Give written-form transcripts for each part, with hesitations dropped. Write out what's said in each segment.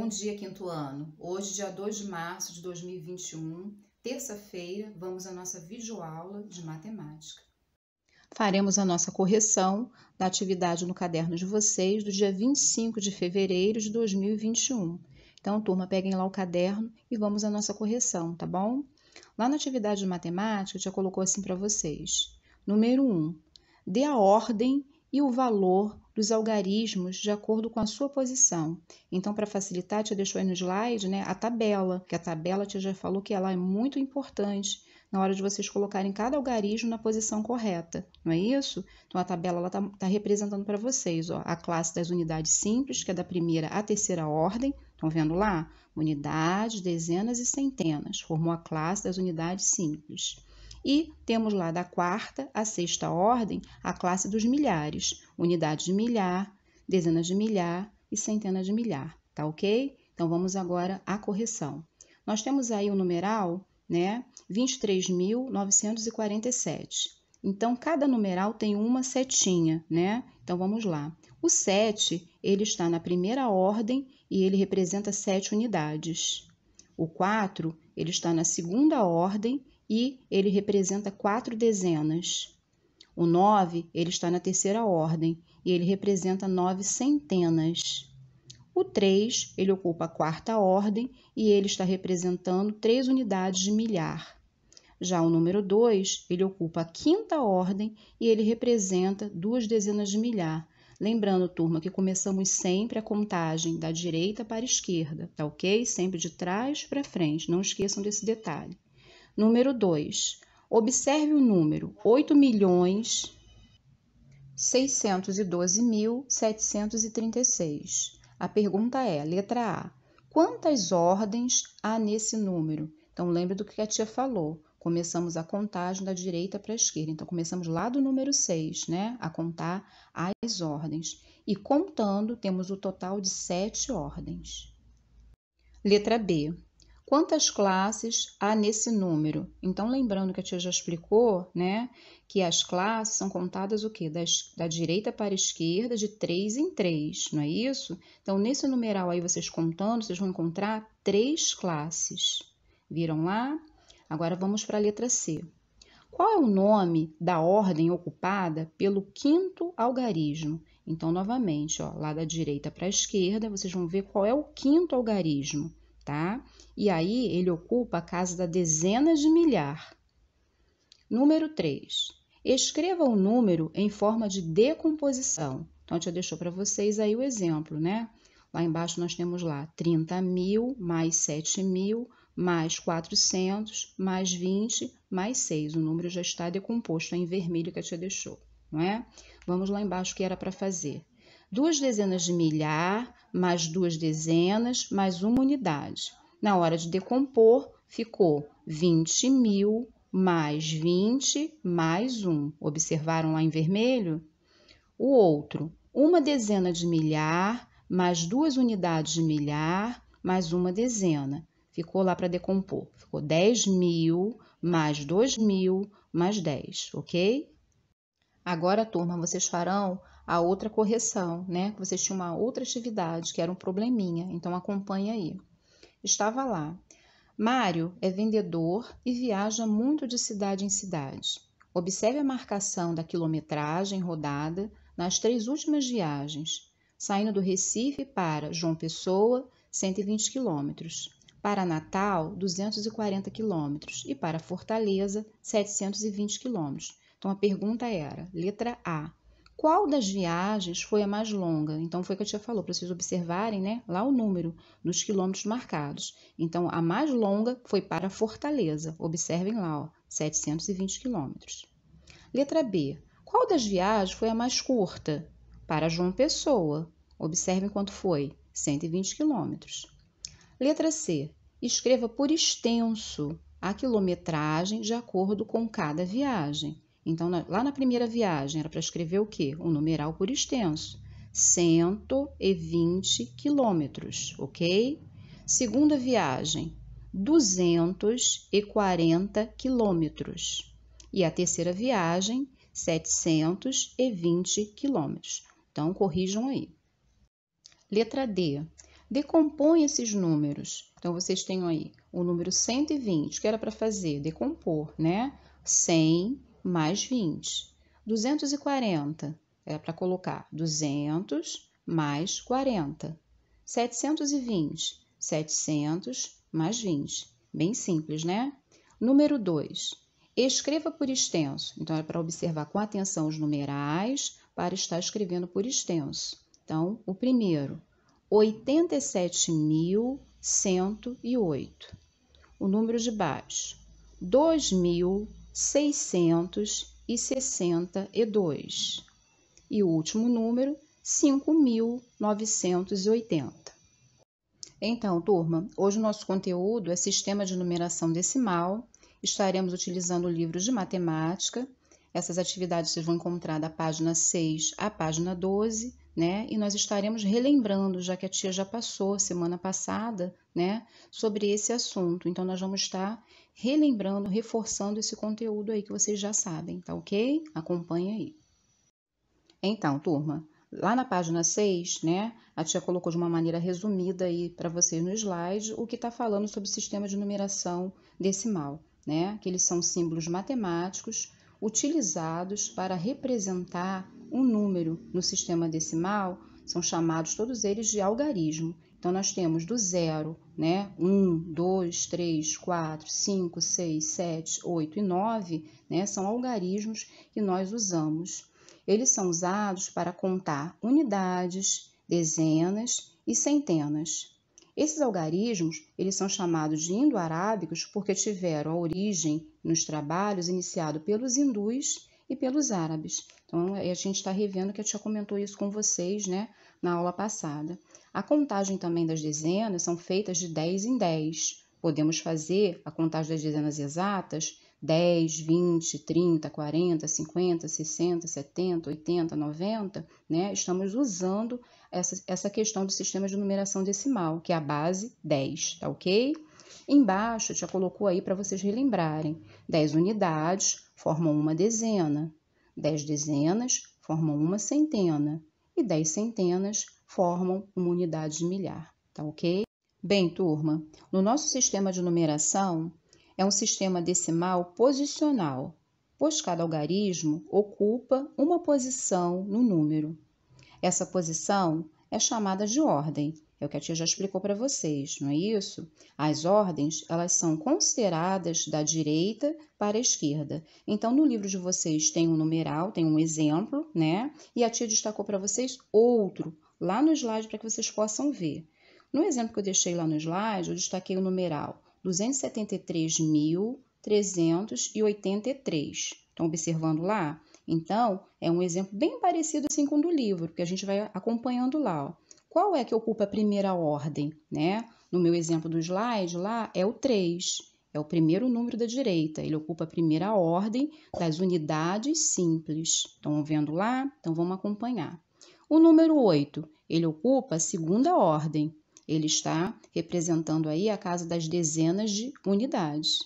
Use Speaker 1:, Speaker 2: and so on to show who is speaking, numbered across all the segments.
Speaker 1: Bom dia, quinto ano. Hoje, dia 2 de março de 2021, terça-feira, vamos à nossa videoaula de matemática. Faremos a nossa correção da atividade no caderno de vocês do dia 25 de fevereiro de 2021. Então, turma, peguem lá o caderno e vamos à nossa correção, tá bom? Lá na atividade de matemática, já colocou assim para vocês. Número 1. Dê a ordem e o valor dos algarismos de acordo com a sua posição. Então, para facilitar, tia deixou aí no slide, né, a tabela, que a tabela tia já falou que ela é muito importante na hora de vocês colocarem cada algarismo na posição correta, não é isso? Então, a tabela está representando para vocês, ó, a classe das unidades simples, que é da primeira à terceira ordem. Estão vendo lá? Unidades, dezenas e centenas. Formou a classe das unidades simples. E temos lá da quarta à sexta ordem a classe dos milhares, unidades de milhar, dezenas de milhar e centenas de milhar, tá ok? Então, vamos agora à correção. Nós temos aí o numeral, né, 23.947. Então, cada numeral tem uma setinha, né? Então, vamos lá. O 7, ele está na primeira ordem e ele representa 7 unidades. O 4, ele está na segunda ordem e ele representa 4 dezenas. O 9, ele está na terceira ordem e ele representa 9 centenas. O 3, ele ocupa a quarta ordem e ele está representando 3 unidades de milhar. Já o número 2, ele ocupa a quinta ordem e ele representa 2 dezenas de milhar. Lembrando, turma, que começamos sempre a contagem da direita para a esquerda, tá ok? Sempre de trás para frente, não esqueçam desse detalhe. Número 2. Observe o número 8.612.736. A pergunta é, letra A, quantas ordens há nesse número? Então, lembre do que a tia falou. Começamos a contagem da direita para a esquerda. Então, começamos lá do número 6, né? A contar as ordens. E contando, temos o total de 7 ordens. Letra B. Quantas classes há nesse número? Então, lembrando que a tia já explicou, né, que as classes são contadas o quê? Da direita para a esquerda, de 3 em 3, não é isso? Então, nesse numeral aí, vocês contando, vocês vão encontrar 3 classes. Viram lá? Agora, vamos para a letra C. Qual é o nome da ordem ocupada pelo quinto algarismo? Então, novamente, ó, lá da direita para a esquerda, vocês vão ver qual é o quinto algarismo, tá? E aí, ele ocupa a casa da dezenas de milhar. Número 3. Escreva o número em forma de decomposição. Então, a tia deixou para vocês aí o exemplo, né? Lá embaixo nós temos lá 30.000 mais 7.000 mais 400 mais 20 mais 6. O número já está decomposto, é em vermelho que a tia deixou, não é? Vamos lá embaixo que era para fazer. 2 dezenas de milhar mais 2 dezenas mais uma unidade. Na hora de decompor, ficou 20.000 mais 20 mais 1. Observaram lá em vermelho? O outro, 1 dezena de milhar mais 2 unidades de milhar mais uma dezena. Ficou lá para decompor. Ficou 10.000 mais 2.000 mais 10, ok? Agora, turma, vocês farão a outra correção, né? Vocês tinham uma outra atividade, que era um probleminha. Então, acompanhe aí. Estava lá. Mário é vendedor e viaja muito de cidade em cidade. Observe a marcação da quilometragem rodada nas 3 últimas viagens. Saindo do Recife para João Pessoa, 120 quilômetros. Para Natal, 240 quilômetros. E para Fortaleza, 720 quilômetros. Então, a pergunta era, letra A, qual das viagens foi a mais longa? Então, foi o que a tia falou, para vocês observarem, né, lá o número nos quilômetros marcados. Então, a mais longa foi para Fortaleza. Observem lá, ó, 720 quilômetros. Letra B, qual das viagens foi a mais curta? Para João Pessoa. Observem quanto foi, 120 quilômetros. Letra C, escreva por extenso a quilometragem de acordo com cada viagem. Então, lá na primeira viagem, era para escrever o quê? O numeral por extenso. 120 quilômetros, ok? Segunda viagem, 240 quilômetros. E a terceira viagem, 720 quilômetros. Então, corrijam aí. Letra D. Decompõe esses números. Então, vocês têm aí o número 120, que era para fazer, decompor, né? 100 mais 20. 240, era para colocar 200 mais 40. 720, 700 mais 20. Bem simples, né? Número 2, escreva por extenso. Então, é para observar com atenção os numerais para estar escrevendo por extenso. Então, o primeiro, 87.108. O número de baixo, 2.662. E o último número, 5.980. Então, turma, hoje o nosso conteúdo é sistema de numeração decimal. Estaremos utilizando livros de matemática. Essas atividades vocês vão encontrar da página 6 à página 12, né? E nós estaremos relembrando, já que a tia já passou semana passada, né, sobre esse assunto. Então, nós vamos estar relembrando, reforçando esse conteúdo aí que vocês já sabem, tá ok? Acompanhe aí. Então, turma, lá na página 6, né, a tia colocou de uma maneira resumida aí para vocês no slide o que está falando sobre o sistema de numeração decimal, né? Que eles são símbolos matemáticos utilizados para representar um número no sistema decimal, são chamados todos eles de algarismo. Então, nós temos do 0, né, 1, 2, 3, 4, 5, 6, 7, 8 e 9, né, são algarismos que nós usamos. Eles são usados para contar unidades, dezenas e centenas. Esses algarismos, eles são chamados de indo-arábicos porque tiveram a origem nos trabalhos iniciados pelos hindus e pelos árabes. Então, a gente está revendo que a tia comentou isso com vocês, né, na aula passada. A contagem também das dezenas são feitas de 10 em 10. Podemos fazer a contagem das dezenas exatas 10, 20, 30, 40, 50, 60, 70, 80, 90, né? Estamos usando essa questão do sistema de numeração decimal, que é a base 10, tá ok? Embaixo, já colocou aí para vocês relembrarem. 10 unidades formam uma dezena, 10 dezenas formam uma centena e 10 centenas formam uma unidade de milhar, tá ok? Bem, turma, no nosso sistema de numeração, é um sistema decimal posicional, pois cada algarismo ocupa uma posição no número. Essa posição é chamada de ordem, é o que a tia já explicou para vocês, não é isso? As ordens, elas são consideradas da direita para a esquerda. Então, no livro de vocês tem um numeral, tem um exemplo, né? E a tia destacou para vocês outro, lá no slide, para que vocês possam ver. No exemplo que eu deixei lá no slide, eu destaquei o numeral 273.383. Estão observando lá? Então, é um exemplo bem parecido assim com o do livro, que a gente vai acompanhando lá. Ó. Qual é que ocupa a primeira ordem, né? No meu exemplo do slide lá é o 3, é o primeiro número da direita. Ele ocupa a primeira ordem das unidades simples. Estão vendo lá? Então, vamos acompanhar. O número 8, ele ocupa a segunda ordem. Ele está representando aí a casa das dezenas de unidades.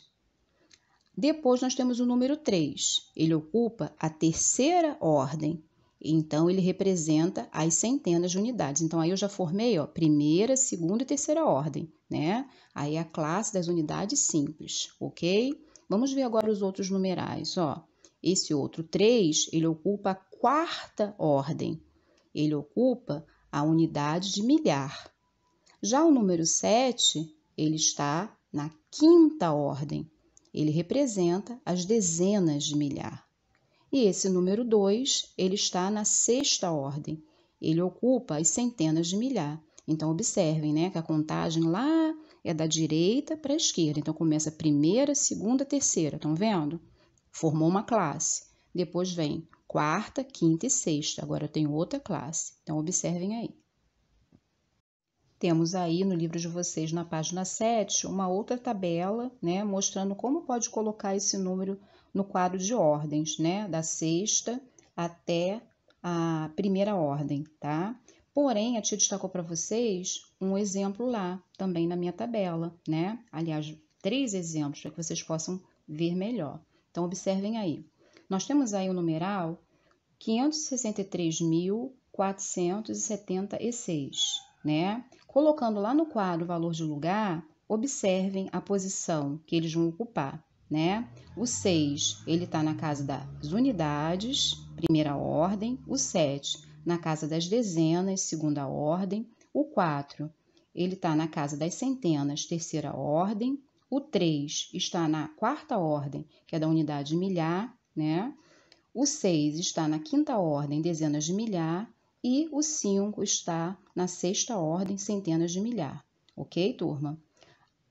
Speaker 1: Depois nós temos o número 3. Ele ocupa a terceira ordem. Então, ele representa as centenas de unidades. Então, aí eu já formei, ó, primeira, segunda e terceira ordem, né? Aí a classe das unidades simples, ok? Vamos ver agora os outros numerais, ó. Esse outro 3, ele ocupa a quarta ordem. Ele ocupa a unidade de milhar. Já o número 7, ele está na quinta ordem. Ele representa as dezenas de milhar. E esse número 2, ele está na sexta ordem. Ele ocupa as centenas de milhar. Então, observem, né, que a contagem lá é da direita para a esquerda. Então, começa a primeira, segunda, terceira. Estão vendo? Formou uma classe. Depois vem quarta, quinta e sexta. Agora eu tenho outra classe. Então, observem aí. Temos aí no livro de vocês, na página 7, uma outra tabela, né, mostrando como pode colocar esse número no quadro de ordens, né, da sexta até a primeira ordem, tá? Porém, a tia destacou para vocês um exemplo lá, também na minha tabela, né? Aliás, 3 exemplos para que vocês possam ver melhor. Então, observem aí. Nós temos aí o numeral 563.476, né? Colocando lá no quadro o valor de lugar, observem a posição que eles vão ocupar, né? O 6, ele está na casa das unidades, primeira ordem. O 7, na casa das dezenas, segunda ordem. O 4, ele está na casa das centenas, terceira ordem. O 3 está na quarta ordem, que é da unidade milhar, né? O 6 está na quinta ordem, dezenas de milhar. E o 5 está na sexta ordem, centenas de milhar. Ok, turma?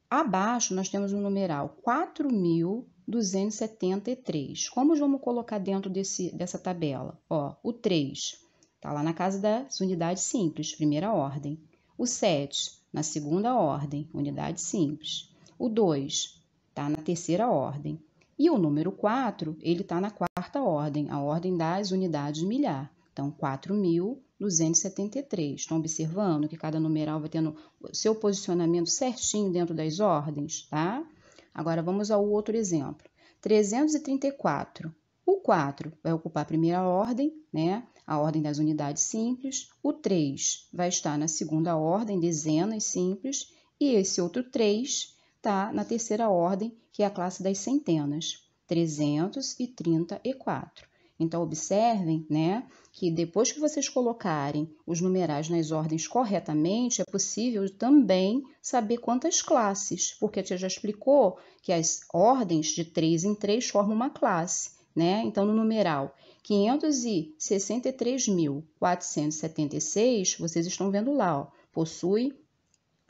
Speaker 1: Abaixo nós temos o numeral 4.273. Como vamos colocar dentro dessa tabela? Ó, o 3 está lá na casa das unidades simples, primeira ordem. O 7 na segunda ordem, unidade simples. O 2 está na terceira ordem. E o número 4, ele está na quarta ordem, a ordem das unidades milhar. Então, 4.273. Estão observando que cada numeral vai tendo o seu posicionamento certinho dentro das ordens, tá? Agora, vamos ao outro exemplo. 334. O 4 vai ocupar a primeira ordem, né? A ordem das unidades simples. O 3 vai estar na segunda ordem, dezenas simples. E esse outro 3 está na terceira ordem, que é a classe das centenas. 334. Então, observem, né, que depois que vocês colocarem os numerais nas ordens corretamente, é possível também saber quantas classes, porque a tia já explicou que as ordens de 3 em 3 formam uma classe, né? Então, no numeral 563.476, vocês estão vendo lá, ó, possui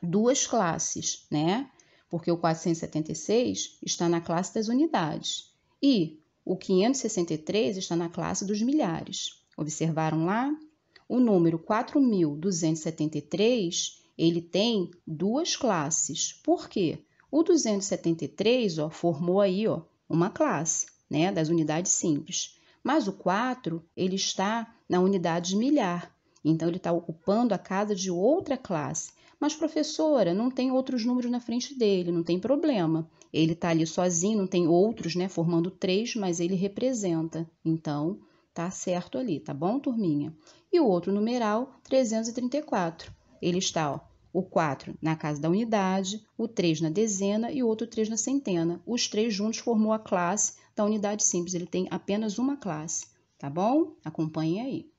Speaker 1: duas classes, né? Porque o 476 está na classe das unidades e o 563 está na classe dos milhares. Observaram lá? O número 4.273, ele tem duas classes. Por quê? O 273, ó, formou aí, ó, uma classe, né, das unidades simples. Mas o 4, ele está na unidade de milhar. Então, ele está ocupando a casa de outra classe. Mas, professora, não tem outros números na frente dele, não tem problema. Ele está ali sozinho, não tem outros, né, formando 3, mas ele representa. Então, tá certo ali, tá bom, turminha? E o outro numeral, 334. Ele está, ó, o 4 na casa da unidade, o 3 na dezena e o outro 3 na centena. Os 3 juntos formou a classe da unidade simples. Ele tem apenas uma classe, tá bom? Acompanhe aí.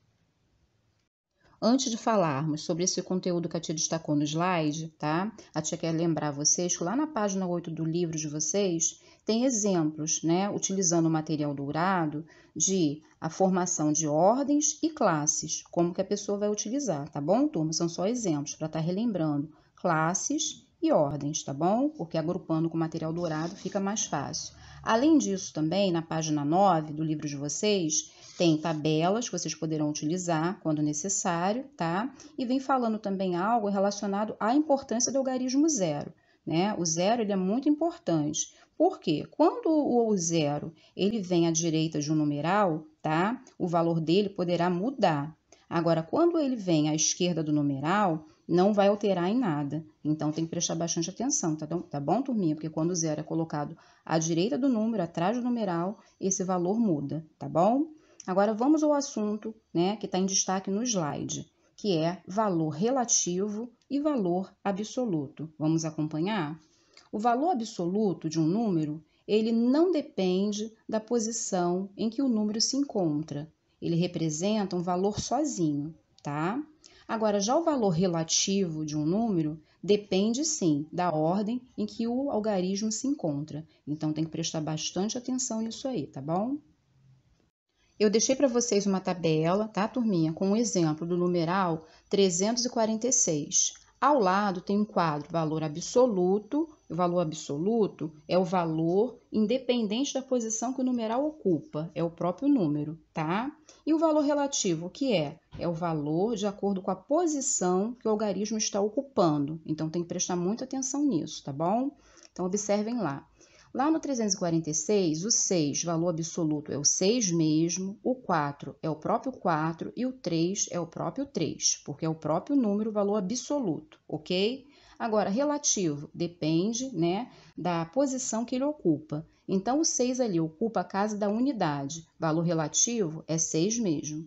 Speaker 1: Antes de falarmos sobre esse conteúdo que a tia destacou no slide, tá? A tia quer lembrar vocês que lá na página 8 do livro de vocês tem exemplos, né? Utilizando o material dourado de a formação de ordens e classes, como que a pessoa vai utilizar, tá bom, turma? São só exemplos para estar relembrando classes e ordens, tá bom? Porque agrupando com o material dourado fica mais fácil. Além disso, também, na página 9 do livro de vocês, tem tabelas que vocês poderão utilizar quando necessário, tá? E vem falando também algo relacionado à importância do algarismo zero, né? O zero, ele é muito importante. Por quê? Quando o zero, ele vem à direita de um numeral, tá? O valor dele poderá mudar. Agora, quando ele vem à esquerda do numeral, não vai alterar em nada. Então, tem que prestar bastante atenção, tá bom, turminha? Porque quando o zero é colocado à direita do número, atrás do numeral, esse valor muda, tá bom? Agora, vamos ao assunto, né, que está em destaque no slide, que é valor relativo e valor absoluto. Vamos acompanhar? O valor absoluto de um número, ele não depende da posição em que o número se encontra. Ele representa um valor sozinho, tá? Agora, já o valor relativo de um número depende, sim, da ordem em que o algarismo se encontra. Então, tem que prestar bastante atenção nisso aí, tá bom? Eu deixei para vocês uma tabela, tá, turminha, com um exemplo do numeral 346. Ao lado tem um quadro valor absoluto. O valor absoluto é o valor independente da posição que o numeral ocupa, é o próprio número, tá? E o valor relativo, o que é? É o valor de acordo com a posição que o algarismo está ocupando. Então, tem que prestar muita atenção nisso, tá bom? Então, observem lá. Lá no 346, o 6, valor absoluto, é o 6 mesmo, o 4 é o próprio 4 e o 3 é o próprio 3, porque é o próprio número, valor absoluto, ok? Agora, relativo, depende, né, da posição que ele ocupa. Então, o 6 ali ocupa a casa da unidade, valor relativo é 6 mesmo.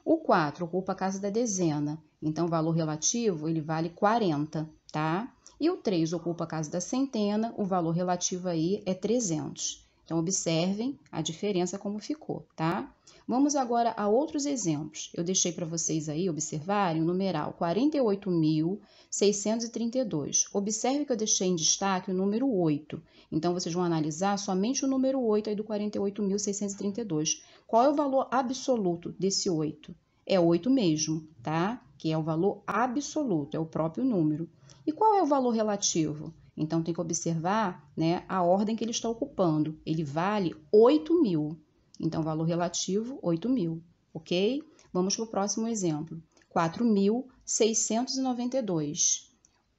Speaker 1: O 4 ocupa a casa da dezena, Então, o valor relativo, ele vale 40, tá? E o 3 ocupa a casa da centena, o valor relativo aí é 300. Então, observem a diferença como ficou, tá? Vamos agora a outros exemplos. Eu deixei para vocês aí observarem o numeral 48.632. Observe que eu deixei em destaque o número 8. Então, vocês vão analisar somente o número 8 aí do 48.632. Qual é o valor absoluto desse 8? É 8 mesmo, tá? Que é o valor absoluto, é o próprio número. E qual é o valor relativo? Então, tem que observar, né, a ordem que ele está ocupando. Ele vale 8.000. Então, valor relativo, 8.000, ok? Vamos para o próximo exemplo. 4.692.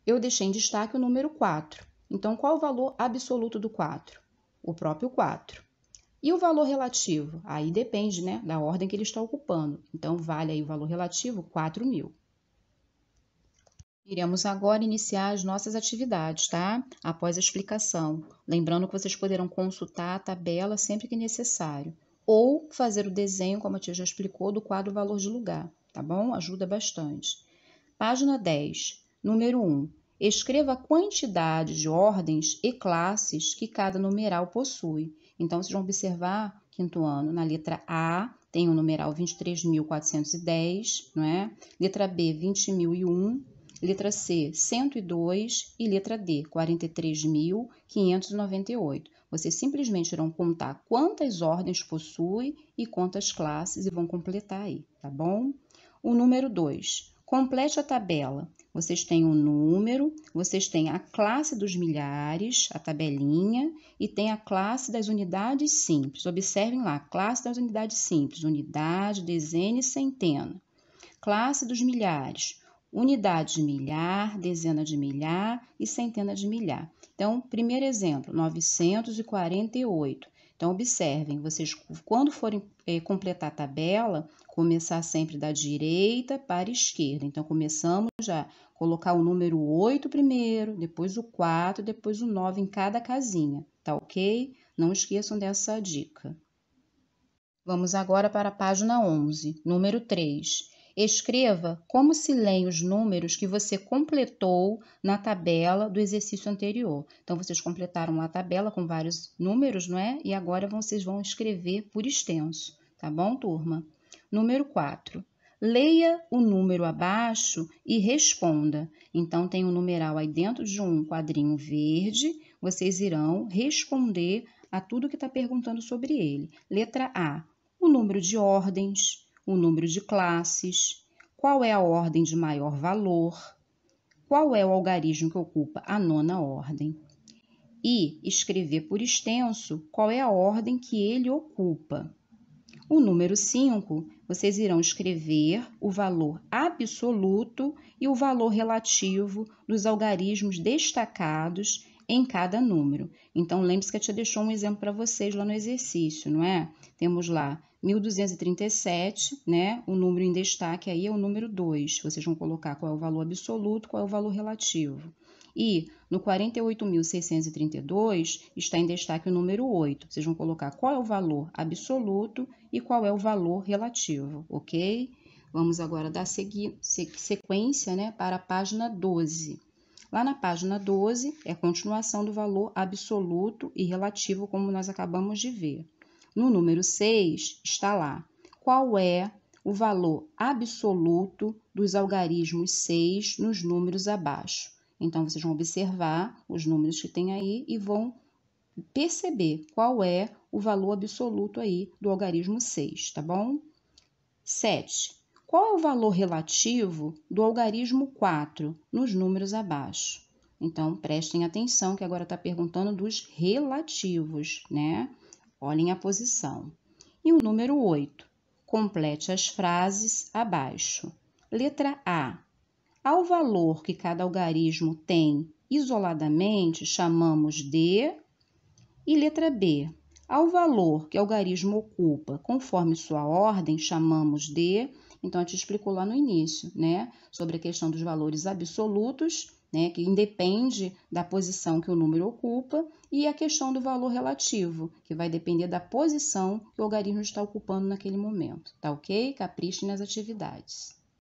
Speaker 1: Eu deixei em destaque o número 4. Então, qual o valor absoluto do 4? O próprio 4. E o valor relativo? Aí depende, né, da ordem que ele está ocupando. Então, vale aí o valor relativo 4.000. Iremos agora iniciar as nossas atividades, tá? Após a explicação. Lembrando que vocês poderão consultar a tabela sempre que necessário. Ou fazer o desenho, como a tia já explicou, do quadro valor de lugar, tá bom? Ajuda bastante. Página 10, número 1. Escreva a quantidade de ordens e classes que cada numeral possui. Então, vocês vão observar, quinto ano, na letra A, tem o numeral 23.410, não é? Letra B, 20.001. Letra C, 102 e letra D, 43.598. Vocês simplesmente irão contar quantas ordens possui e quantas classes e vão completar aí, tá bom? O número 2, complete a tabela. Vocês têm o número, vocês têm a classe dos milhares, a tabelinha, e tem a classe das unidades simples. Observem lá, classe das unidades simples, unidade, dezena e centena. Classe dos milhares, unidade de milhar, dezena de milhar e centena de milhar. Então, primeiro exemplo, 948. Então, observem, vocês quando forem completar a tabela, começar sempre da direita para a esquerda. Então, começamos já colocar o número 8 primeiro, depois o 4, depois o 9 em cada casinha, tá ok? Não esqueçam dessa dica. Vamos agora para a página 11, número 3. Escreva como se leem os números que você completou na tabela do exercício anterior. Então, vocês completaram a tabela com vários números, não é? E agora vocês vão escrever por extenso, tá bom, turma? Número 4. Leia o número abaixo e responda. Então, tem um numeral aí dentro de um quadrinho verde. Vocês irão responder a tudo que está perguntando sobre ele. Letra A. O número de ordens, o número de classes, qual é a ordem de maior valor, qual é o algarismo que ocupa a nona ordem. E escrever por extenso qual é a ordem que ele ocupa. O número 5, vocês irão escrever o valor absoluto e o valor relativo dos algarismos destacados em cada número. Então, lembre-se que a tia deixou um exemplo para vocês lá no exercício, não é? Temos lá 1237, né? O número em destaque aí é o número 2. Vocês vão colocar qual é o valor absoluto, qual é o valor relativo. E no 48.632 está em destaque o número 8. Vocês vão colocar qual é o valor absoluto e qual é o valor relativo, ok? Vamos agora dar sequência, né, para a página 12. Lá na página 12 é a continuação do valor absoluto e relativo, como nós acabamos de ver. No número 6 está lá qual é o valor absoluto dos algarismos 6 nos números abaixo. Então, vocês vão observar os números que tem aí e vão perceber qual é o valor absoluto aí do algarismo 6, tá bom? 7. Qual é o valor relativo do algarismo 4 nos números abaixo? Então, prestem atenção que agora está perguntando dos relativos, né? Olhem a posição. E o número 8. Complete as frases abaixo. Letra A. Ao valor que cada algarismo tem isoladamente, chamamos de... E letra B. Ao valor que o algarismo ocupa conforme sua ordem, chamamos de... Então, a gente explicou lá no início, né? Sobre a questão dos valores absolutos, né? Que independe da posição que o número ocupa, e a questão do valor relativo, que vai depender da posição que o algarismo está ocupando naquele momento, tá ok? Caprichem nas atividades.